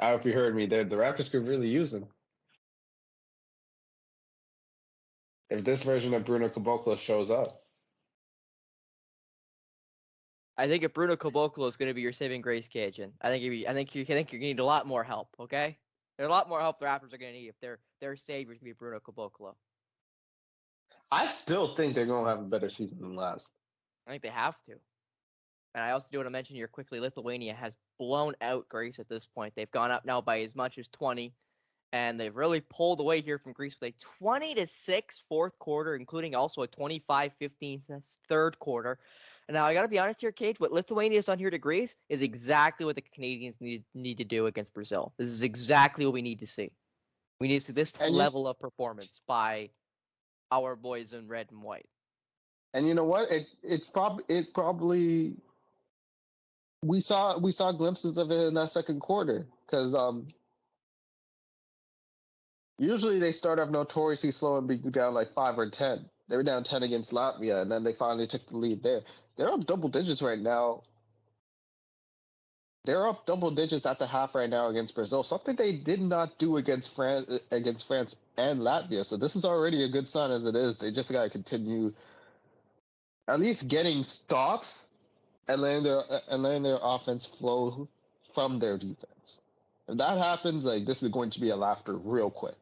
I hope you heard me there. The Raptors could really use him. If this version of Bruno Caboclo shows up. I think if Bruno Caboclo is going to be your saving grace, Kajan, I think you're going to need a lot more help. Okay, there's a lot more help the Raptors are going to need if their savior is going to be Bruno Caboclo. I still think they're going to have a better season than last. I think they have to. And I also do want to mention here quickly, Lithuania has blown out Greece at this point. They've gone up now by as much as 20, and they've really pulled away here from Greece with a 20-6 fourth quarter, including also a 25-15 third quarter. And now I got to be honest here, Cage, what Lithuania has done here to Greece is exactly what the Canadians need to do against Brazil. This is exactly what we need to see. We need to see this level of performance by our boys in red and white. And you know what? It probably we saw glimpses of it in that second quarter because usually they start off notoriously slow and be down like 5 or 10. They were down 10 against Latvia, and then they finally took the lead there. They're up double digits right now. They're up double digits at the half right now against Brazil, something they did not do against France and Latvia. So this is already a good sign as it is. They just got to continue at least getting stops and letting their offense flow from their defense. If that happens, like this is going to be a laughter real quick.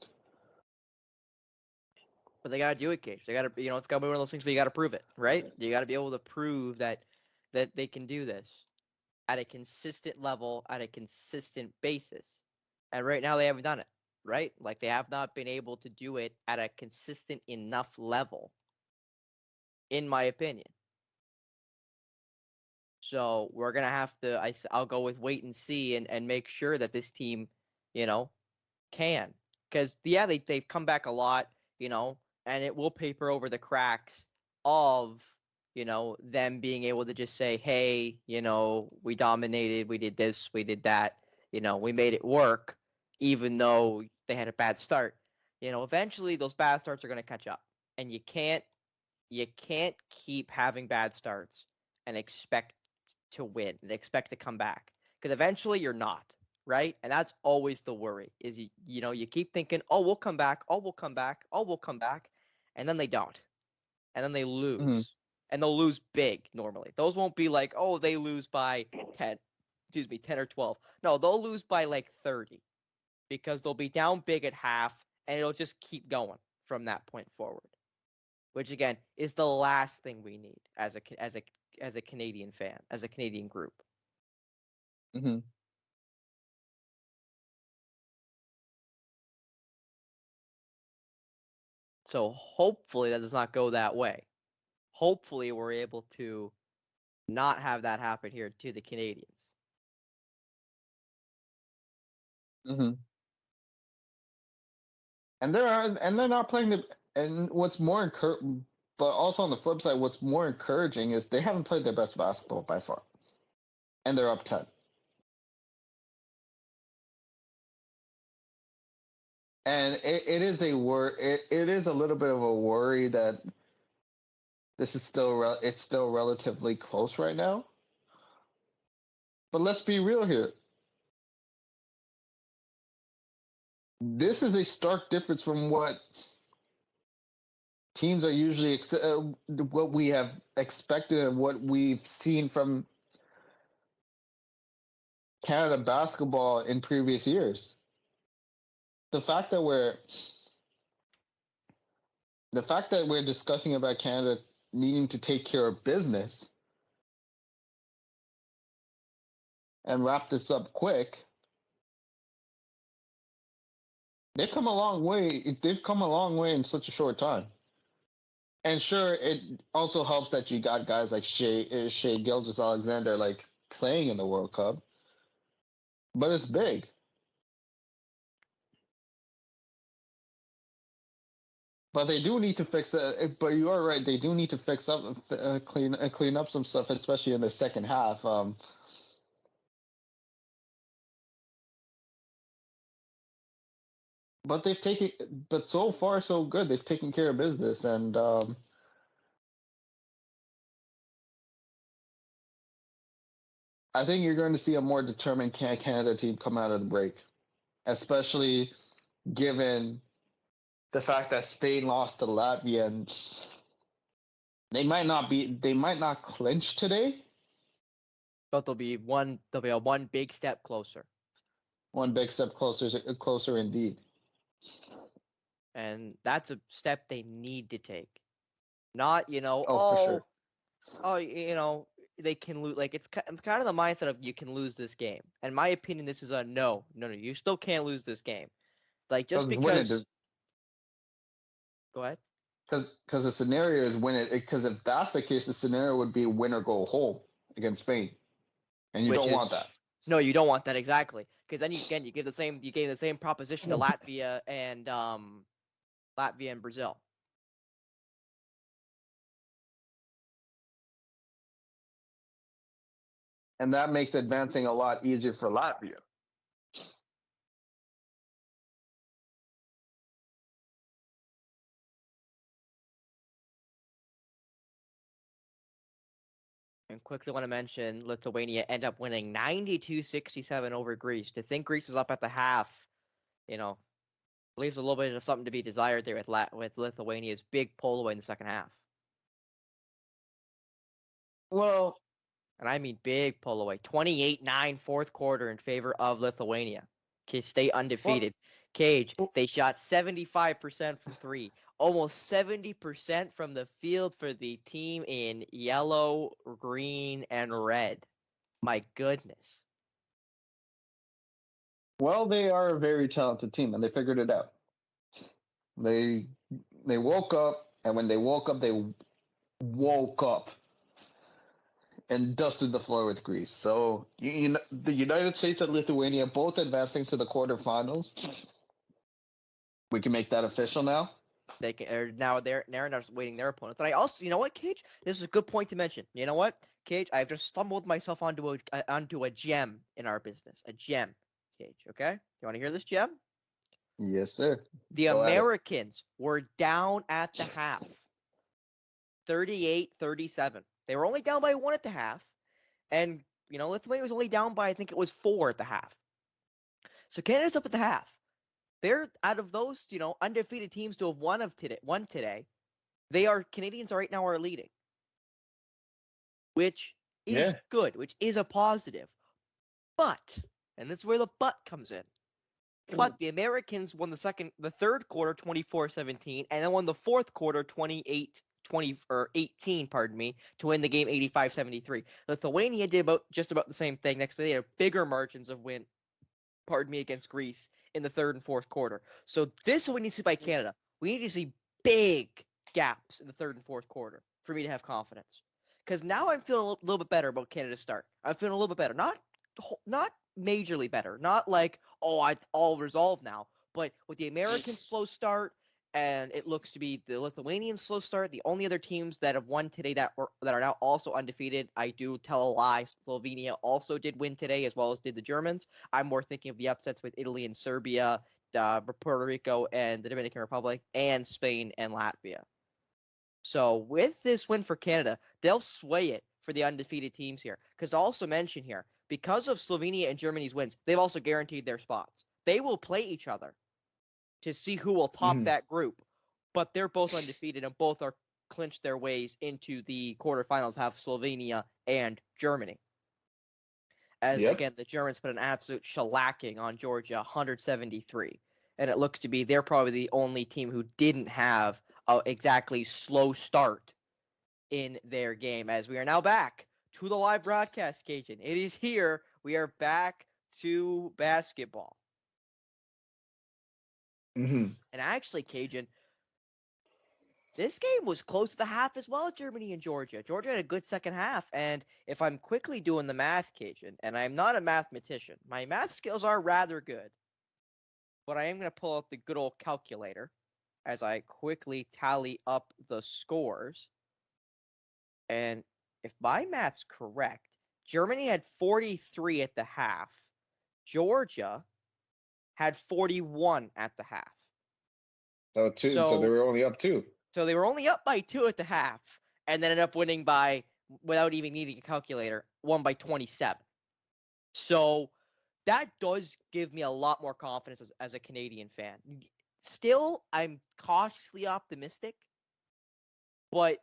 But they got to do it, Cage. They got to, it's got to be one of those things where you got to prove it, right? You got to be able to prove that they can do this at a consistent level, at a consistent basis. And right now they haven't done it, right? Like they have not been able to do it at a consistent enough level, in my opinion. So we're going to have to, I'll go with wait and see and make sure that this team, can. Because, yeah, they've come back a lot, and it will paper over the cracks of, them being able to just say, hey, we dominated, we did this, we did that, we made it work, even though they had a bad start. Eventually those bad starts are going to catch up. And you can't keep having bad starts and expect to win and expect to come back. Because eventually you're not, right? And that's always the worry, is you keep thinking, oh, we'll come back, oh, we'll come back, oh, we'll come back. And then they don't. And then they lose. Mm-hmm. And they'll lose big normally. Those won't be like, oh, they lose by 10 or 12. No, they'll lose by like 30 because they'll be down big at half and it'll just keep going from that point forward, which again is the last thing we need as a Canadian fan, as a Canadian group. Mm-hmm. So hopefully that does not go that way. Hopefully we're able to not have that happen here to the Canadians. Mm-hmm. And they're not playing and what's more but also on the flip side, what's more encouraging is they haven't played their best basketball by far. And they're up 10. And it is a little bit of a worry that this is still relatively close right now. But let's be real here. This is a stark difference from what teams are usually what we have expected and what we've seen from Canada basketball in previous years. The fact that we're discussing about Canada needing to take care of business and wrap this up quick, they've come a long way. They've come a long way in such a short time. And sure, it also helps that you got guys like Shai Gilgeous-Alexander like playing in the World Cup. But it's big. But they do need to fix it. But you are right. They do need to fix up, clean up some stuff, especially in the second half. But so far so good. They've taken care of business, and I think you're going to see a more determined Canada team come out of the break. especially given the fact that Spain lost to Latvia, and they might not clinch today. But they'll be a one big step closer. One big step closer indeed. And that's a step they need to take. Not, For sure. They can lose. Like, it's kind of the mindset of you can lose this game. And in my opinion, this is a no, you still can't lose this game. Like, just because. Go ahead. Because the scenario is win it. Because if that's the case, the scenario would be win or go home against Spain, and you don't want that. No, you don't want that exactly. Because then you gave the same proposition to Latvia and Brazil. And that makes advancing a lot easier for Latvia. And quickly want to mention Lithuania end up winning 92-67 over Greece. To think Greece was up at the half, leaves a little bit of something to be desired there with Lithuania's big pull away in the second half. Well, and I mean big pull away. 28-9 fourth quarter in favor of Lithuania. Stay undefeated. Cage, they shot 75% from three. Almost 70% from the field for the team in yellow, green, and red. My goodness. Well, they are a very talented team, and they figured it out. They woke up, and when they woke up and dusted the floor with Greece. So the United States and Lithuania both advancing to the quarterfinals. We can make that official now. They can now they're waiting their opponents. And I also, you know what, Cage? This is a good point to mention. You know what, Cage? I've just stumbled myself onto a gem in our business. A gem, Cage. Okay, you want to hear this gem? Yes, sir. The Americans were down at the half, 38-37. They were only down by 1 at the half, and Lithuania was only down by, I think it was 4 at the half. So Canada's up at the half. They're out of those, undefeated teams to have won today. Canadians right now are leading, which is good, which is a positive. But, and this is where the but comes in. But the Americans won the third quarter 24-17, and then won the fourth quarter 18, pardon me, to win the game 85-73. Lithuania did just about the same thing. Next, they had bigger margins of win, against Greece in the third and fourth quarter. So this is what we need to see by Canada. We need to see big gaps in the third and fourth quarter for me to have confidence. Because now I'm feeling a little bit better about Canada's start. I'm feeling a little bit better. Not majorly better. Not like, it's all resolved now. But with the American slow start, and it looks to be the Lithuanian slow start, the only other teams that have won today that are now also undefeated, I do tell a lie. Slovenia also did win today, as well as did the Germans. I'm more thinking of the upsets with Italy and Serbia, Puerto Rico and the Dominican Republic, and Spain and Latvia. So with this win for Canada, they'll sway it for the undefeated teams here. Because to also mention here, because of Slovenia and Germany's wins, they've also guaranteed their spots. They will play each other to see who will top that group, but they're both undefeated and both are clinched their ways into the quarterfinals, have Slovenia and Germany. As again, the Germans put an absolute shellacking on Georgia, 173, and it looks to be they're probably the only team who didn't have a exactly slow start in their game. As we are now back to the live broadcast, Cajun. It is here. We are back to basketball. Mm-hmm. And actually, Cajun, this game was close to the half as well, Germany and Georgia. Georgia had a good second half, and if I'm quickly doing the math, Cajun, and I'm not a mathematician, my math skills are rather good, but I am going to pull out the good old calculator as I quickly tally up the scores. And if my math's correct, Germany had 43 at the half. Georgia had 41 at the half. So they were only up 2. So they were only up by 2 at the half, and then ended up winning by, without even needing a calculator, won by 27. So that does give me a lot more confidence as a Canadian fan. Still, I'm cautiously optimistic, but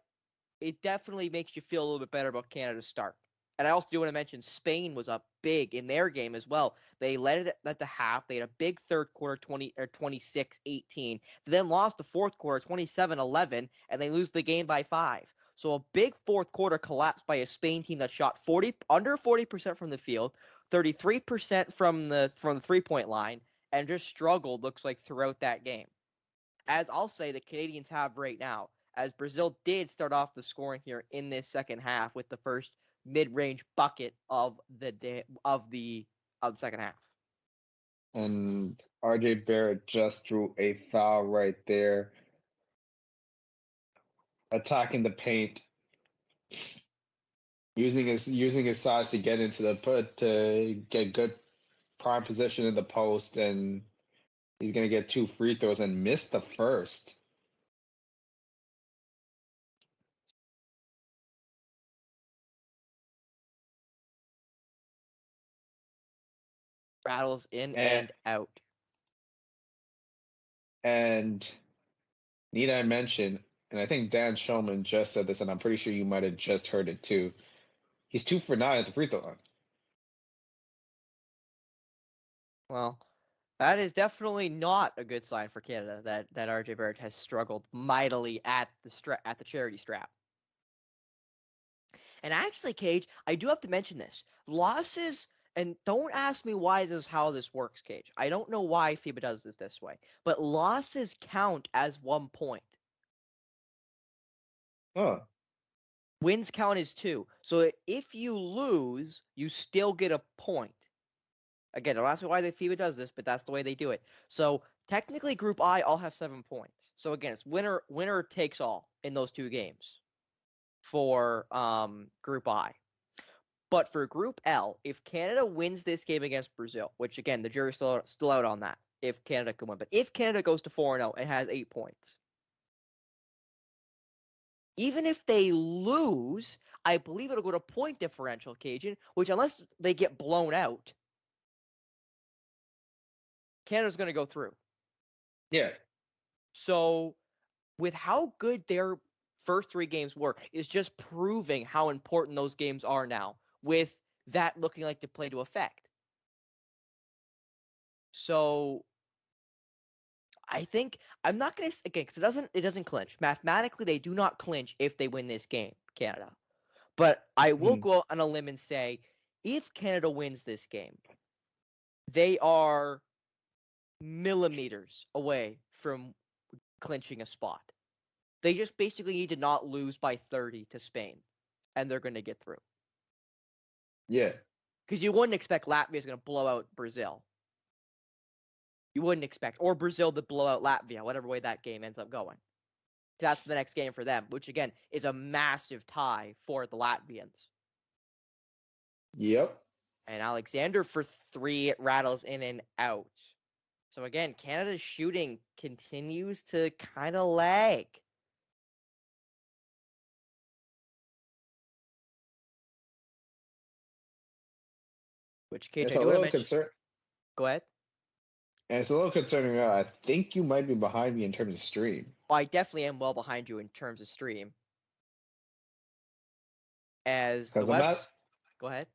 it definitely makes you feel a little bit better about Canada's start. And I also do want to mention Spain was up big in their game as well. They led it at the half. They had a big third quarter, 26-18. They then lost the fourth quarter, 27-11, and they lose the game by 5. So a big fourth quarter collapse by a Spain team that shot under 40% from the field, 33% from the 3-point line, and just struggled, looks like, throughout that game. As I'll say the Canadians have right now, as Brazil did start off the scoring here in this second half with the first mid-range bucket of the second half. And RJ Barrett just drew a foul right there, attacking the paint, using his size to get into the put to get good prime position in the post, and he's gonna get 2 free throws and miss the first. Rattles in and out. And need I mention, and I think Dan Shulman just said this, and I'm pretty sure you might have just heard it too. He's 2 for 9 at the free throw line. Well, that is definitely not a good sign for Canada that RJ Barrett has struggled mightily at the charity strap. And actually, Cage, I do have to mention this. Losses, and don't ask me why this is how this works, Cage. I don't know why FIBA does this way, but losses count as 1 point. Oh. Wins count as 2. So if you lose, you still get a point. Again, don't ask me why the FIBA does this, but that's the way they do it. So technically, Group I all have 7 points. So again, it's winner takes all in those 2 games for Group I. But for Group L, if Canada wins this game against Brazil, which again, the jury's still out on that, if Canada can win, but if Canada goes to 4-0 and has 8 points, even if they lose, I believe it'll go to point differential, Cajun, which unless they get blown out, Canada's going to go through. Yeah. So with how good their first 3 games were, is just proving how important those games are now, with that looking like to play to effect. So I think I'm not going to, again, because it doesn't clinch. Mathematically, they do not clinch if they win this game, Canada. But I will go on a limb and say, if Canada wins this game, they are millimeters away from clinching a spot. They just basically need to not lose by 30 to Spain, and they're going to get through. Yeah. Because you wouldn't expect Latvia is going to blow out Brazil. You wouldn't expect, or Brazil to blow out Latvia, whatever way that game ends up going. That's the next game for them, which again is a massive tie for the Latvians. Yep. And Alexander for 3, it rattles in and out. So again, Canada's shooting continues to kind of lag. Which, Cage, I do want to mention. Go ahead. And it's a little concerning. I think you might be behind me in terms of stream. Well, I definitely am well behind you in terms of stream. As the webs. Go ahead.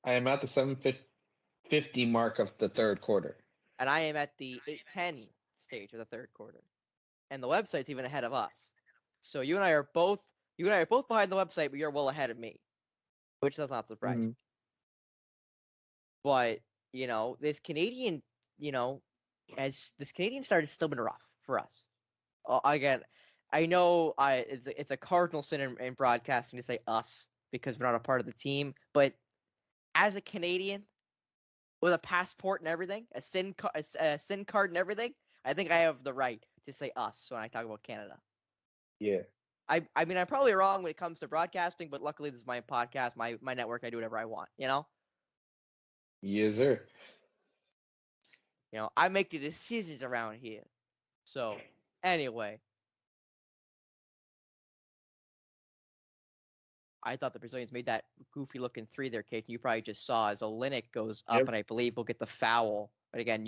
I am at the 7:50 mark of the third quarter. And I am at the 8:10 stage of the third quarter. And the website's even ahead of us. So you and I are both behind the website, but you're well ahead of me. Which does not surprise me. But, this Canadian, as this Canadian start has still been rough for us. Again, I know it's a cardinal sin in broadcasting to say us because we're not a part of the team. But as a Canadian with a passport and everything, a SIN card and everything, I think I have the right to say us when I talk about Canada. Yeah. I mean, I'm probably wrong when it comes to broadcasting, but luckily this is my podcast, my network. I do whatever I want, Yes, sir. I make the decisions around here. So, anyway. I thought the Brazilians made that goofy looking three there, Kate. You probably just saw as Olynyk goes up, Yep. and I believe will get the foul. But again,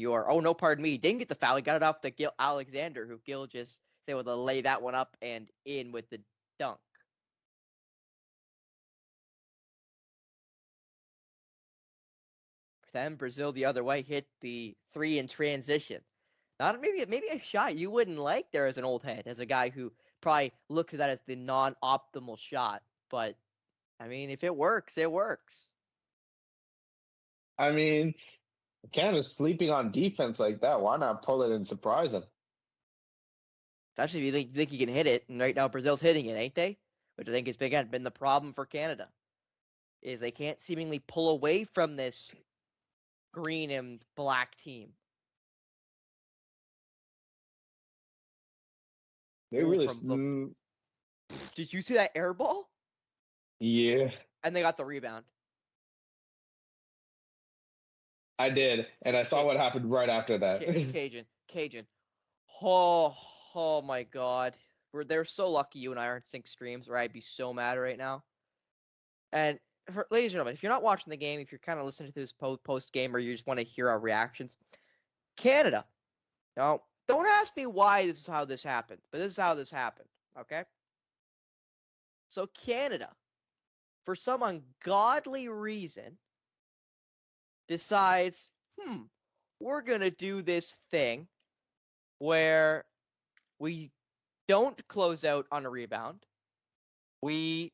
pardon me, he didn't get the foul. He got it off the Gil Alexander, who Gil just was able to lay that one up and in with the dunk. Then Brazil the other way hit the three in transition. Not maybe a shot you wouldn't like there as an old head, as a guy who probably looks at that as the non-optimal shot. But I mean, if it works, it works. I mean, Canada's sleeping on defense like that. Why not pull it and surprise them? Especially if you think you can hit it, and right now Brazil's hitting it, ain't they? Which I think has been the problem for Canada, is they can't seemingly pull away from this green and black team. They really. Did you see that air ball? Yeah, And they got the rebound. I did, and I saw what happened right after that. Kajan. Oh my God. They're so lucky you and I aren't sync streams, or I'd be so mad right now. And ladies and gentlemen, if you're not watching the game, if you're kind of listening to this post game, or you just want to hear our reactions, Canada. Now, don't ask me why this is how this happened, but this is how this happened. Okay. So Canada, for some ungodly reason, decides, we're gonna do this thing where we don't close out on a rebound. We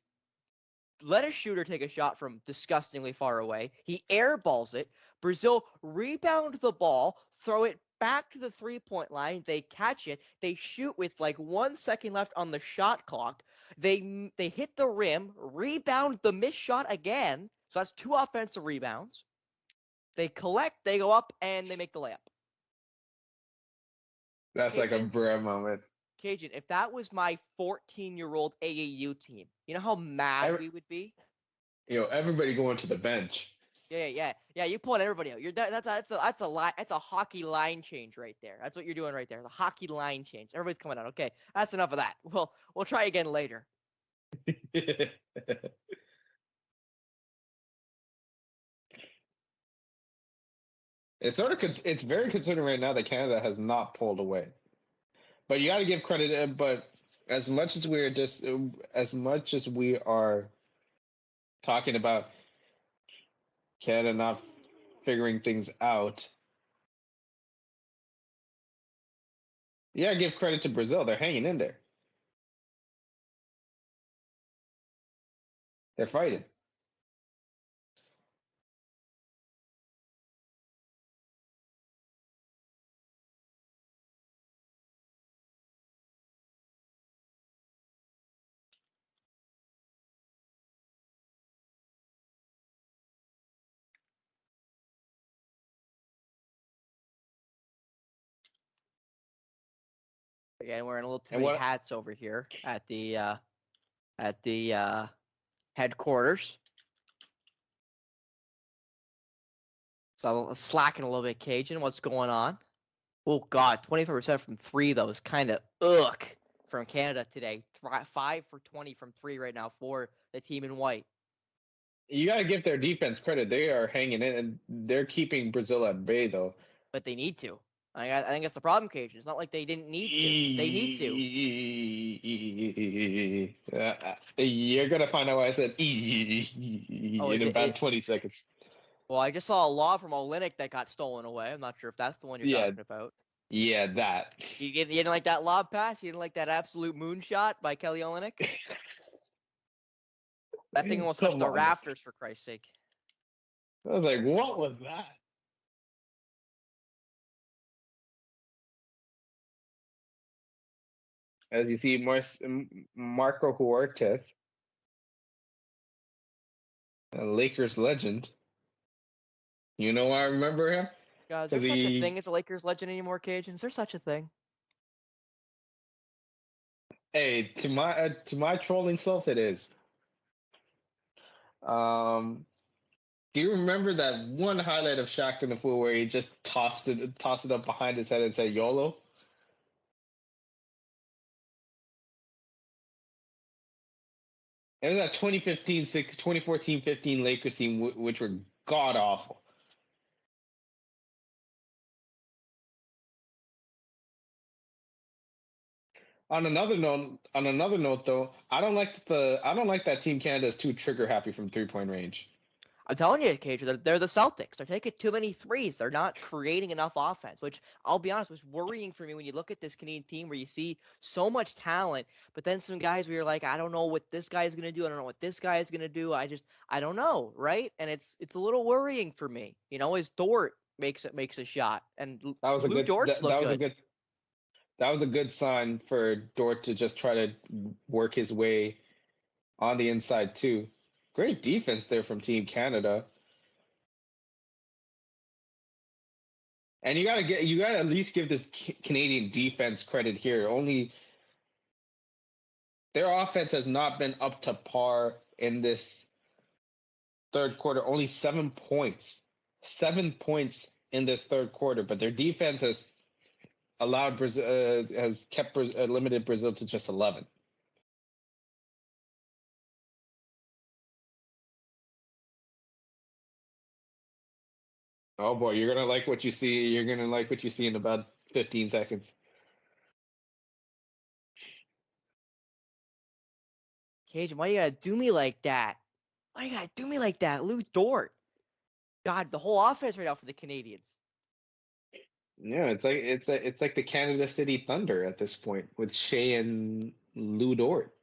let a shooter take a shot from disgustingly far away. He airballs it. Brazil rebound the ball, throw it back to the three-point line. They catch it. They shoot with like 1 second left on the shot clock. They hit the rim, rebound the missed shot again. So that's 2 offensive rebounds. They collect, they go up, and they make the layup. That's like a bruh moment. Kajan, if that was my 14-year-old AAU team, you know how mad we would be? Everybody going to the bench. Yeah. You pulling everybody out. That's a hockey line change right there. That's what you're doing right there. The hockey line change. Everybody's coming out. Okay, that's enough of that. We'll try again later. It's very concerning right now that Canada has not pulled away. But you got to give credit. But as much as we are talking about Canada not figuring things out, you got to give credit to Brazil. They're hanging in there. They're fighting. Again, we're in a little too many hats over here at the headquarters. So I'm slacking a little bit, Kajan. What's going on? Oh God, 24% from 3 though is kind of from Canada today. 5 for 20 from 3 right now for the team in white. You got to give their defense credit. They are hanging in, and they're keeping Brazil at bay, though. But they need to. I think that's the problem, Cajun. It's not like they didn't need to. They need to. You're going to find out why I said in about 20 seconds. Well, I just saw a lob from Olynyk that got stolen away. I'm not sure if that's the one you're talking about. Yeah, that. You didn't like that lob pass? You didn't like that absolute moonshot by Kelly Olynyk? That thing almost touched the rafters, for Christ's sake. I was like, what was that? As you see, Marco Huertas, a Lakers legend. You know why I remember him? God, is there such a thing as a Lakers legend anymore, Cajun? Is there such a thing? Hey, to my trolling self, it is. Do you remember that one highlight of Shaq in the pool where he just tossed it up behind his head and said YOLO? It was that 2014-15 Lakers team, which were god awful. On another note, though, I don't like that Team Canada is too trigger happy from 3-point range. I'm telling you, Cage, they're the Celtics. They're taking too many threes. They're not creating enough offense, which I'll be honest was worrying for me when you look at this Canadian team where you see so much talent, but then some guys where you're like, I don't know what this guy is gonna do. I don't know what this guy is gonna do. I don't know, right? And it's a little worrying for me. As Dort makes a shot, and Lou Dort's look good. That was a good sign for Dort to just try to work his way on the inside too. Great defense there from Team Canada. And you gotta at least give this Canadian defense credit here. Only their offense has not been up to par in this third quarter. Only 7 points. 7 points in this third quarter, but their defense has allowed Brazil has kept limited Brazil to just 11. Oh boy, you're gonna like what you see. You're gonna like what you see in about 15 seconds. Cage, why you gotta do me like that? Why you gotta do me like that, Lou Dort? God, the whole offense right now for the Canadians. Yeah, it's like the Canada City Thunder at this point with Shea and Lou Dort.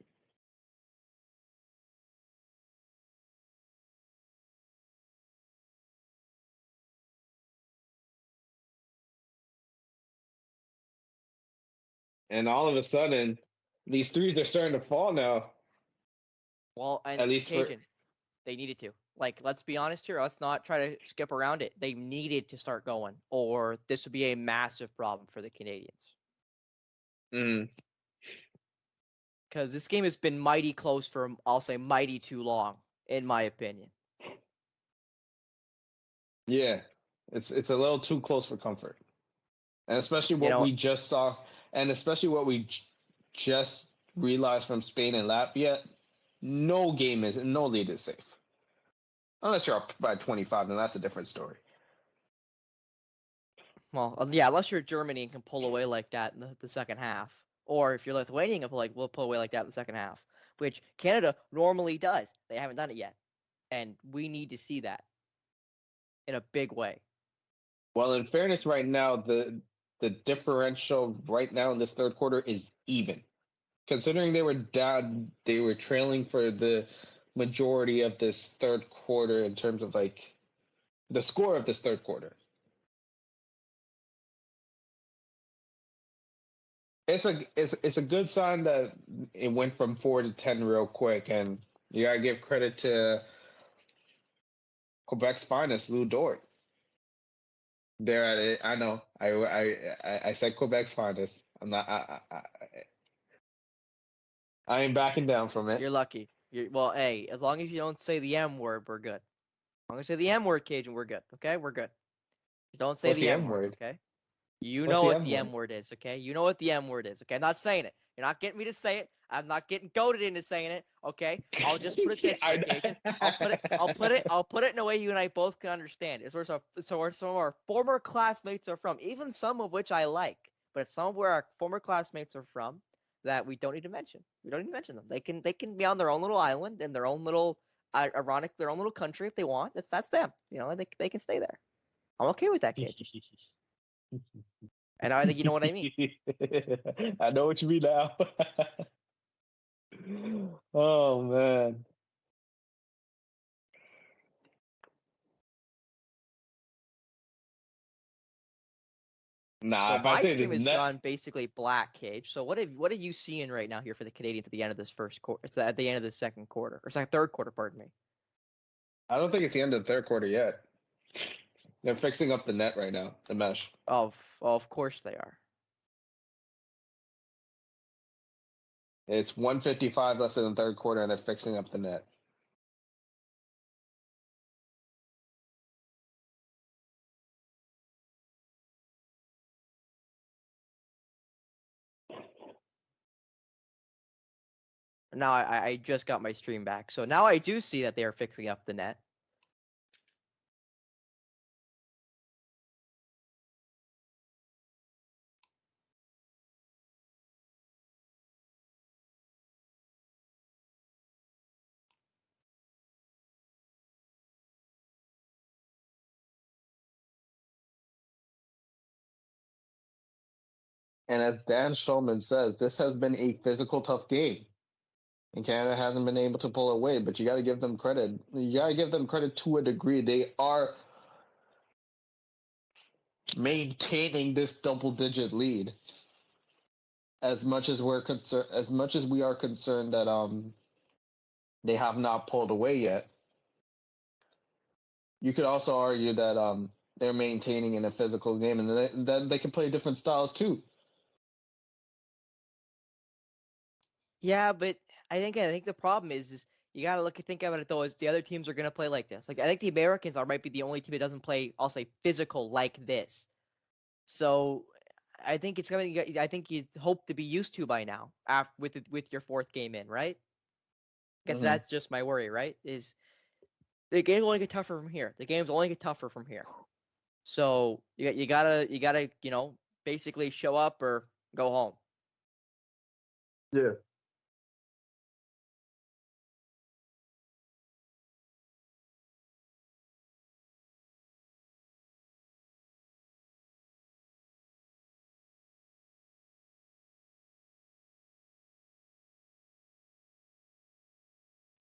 And all of a sudden, these threes are starting to fall now. Well, and At least Cajun, they needed to. Like, let's be honest here. Let's not try to skip around it. They needed to start going, or this would be a massive problem for the Canadians. Mm. Because this game has been mighty close for, I'll say, mighty too long, in my opinion. Yeah, it's a little too close for comfort, and especially what we just saw, and especially what we just realized from Spain and Latvia. No lead is safe, unless you're up by 25, then that's a different story. Well, yeah, unless you're Germany and can pull away like that in the second half, or if you're Lithuanian, we'll pull away like that in the second half, which Canada normally does. They haven't done it yet, and we need to see that in a big way. Well, in fairness, right now the differential right now in this third quarter is even. Considering they were trailing for the majority of this third quarter in terms of like the score of this third quarter. It's a good sign that it went from 4 to 10 real quick, and you gotta give credit to Quebec's finest, Lou Dort. There at it. I know. I said Quebec's finest. I'm not. I ain't backing down from it. You're lucky. Well, hey, as long as you don't say the M word, we're good. As long as you say the M word, Cajun, we're good. Okay, we're good. Just don't say What's the M word. Okay. You know what the M word is, okay? You know what the M word is, okay? I'm not saying it. You're not getting me to say it. I'm not getting goaded into saying it, okay? I'll just put it this way, Cajun. I'll put it in a way you and I both can understand. It's where some of our former classmates are from, even some of which I like, but it's some of where our former classmates are from that we don't need to mention. We don't need to mention them. They can be on their own little island in their own little their own little country if they want. That's them. They can stay there. I'm okay with that, Cajun. And I think you know what I mean. I know what you mean now. Oh man. Nah, So if I my say stream this has net, gone basically black, Cage. So what are you seeing right now here for the Canadians at the end of this first quarter? It's at the end of the second quarter or third quarter, pardon me. I don't think it's the end of the third quarter yet. They're fixing up the net right now, the mesh. Of course they are. It's 1:55 left in the third quarter, and they're fixing up the net. now I just got my stream back. So now I do see that they are fixing up the net. And as Dan Schulman says, this has been a physical, tough game. And Canada hasn't been able to pull away, but you got to give them credit. You got to give them credit to a degree. They are maintaining this double-digit lead. As much as we're concerned, as much as we are concerned that they have not pulled away yet, you could also argue that they're maintaining in a physical game, and then they can play different styles too. Yeah, but I think the problem is you got to think about it though as the other teams are going to play like this. Like I think the Americans might be the only team that doesn't play, I'll say, physical like this. So I think it's something I think you hope to be used to by now with your fourth game in, right? Because that's just my worry, right? Is the games only get tougher from here. The games only get tougher from here. So you gotta basically show up or go home. Yeah.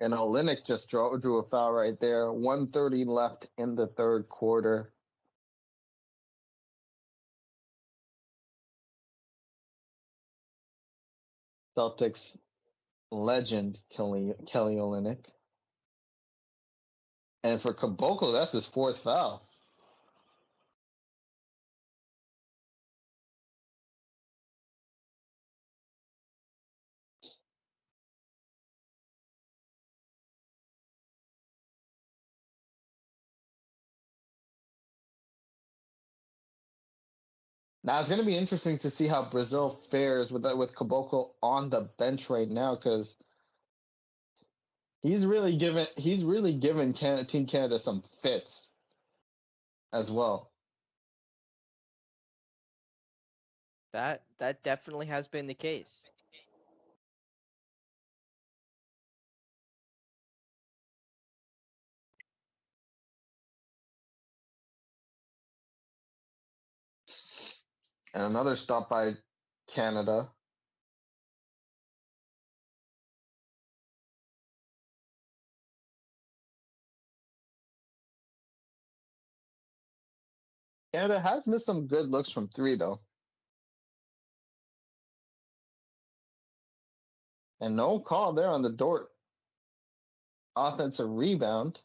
And Olynyk just drew a foul right there. 1:30 left in the third quarter. Celtics legend Kelly Olynyk. And for Caboclo, that's his fourth foul. Now it's going to be interesting to see how Brazil fares with Caboclo on the bench right now, because he's really given Team Canada some fits as well. That definitely has been the case. And another stop by Canada. Canada has missed some good looks from three, though. And no call there on the Dort offensive rebound.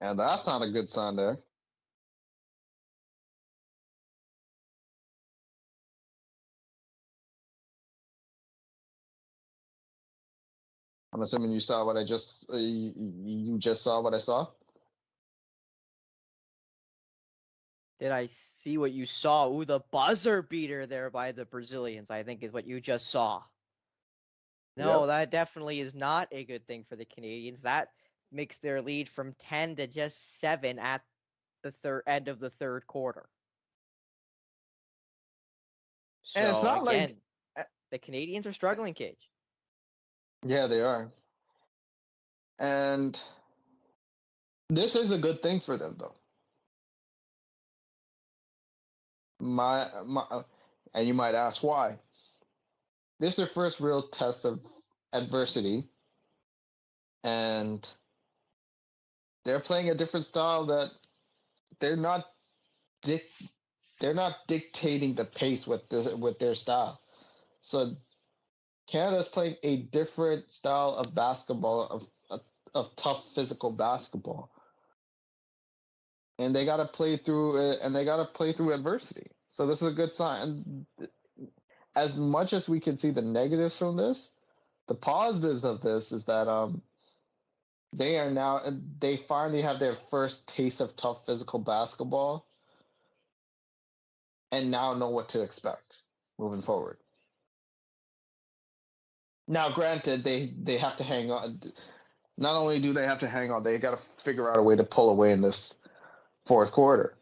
And that's not a good sign there. I'm assuming you saw what I just you just saw what I saw. Did I see what you saw? Ooh, the buzzer beater there by the Brazilians, I think is what you just saw. No, that definitely is not a good thing for the Canadians. That makes their lead from 10 to just 7 at the end of the third quarter. So And it's not again, like the Canadians are struggling, Cage. Yeah, they are. And this is a good thing for them, though. And you might ask why. This is their first real test of adversity, and they're playing a different style that they're not they're not dictating the pace with their style. So Canada's playing a different style of basketball, of tough physical basketball, and they got to play through it, and they got to play through adversity. So this is a good sign. As much as we can see the negatives from this, The positives of this is that they finally have their first taste of tough physical basketball, and now know what to expect moving forward. Now, granted, they have to hang on. Not only do they have to hang on, they got to figure out a way to pull away in this fourth quarter.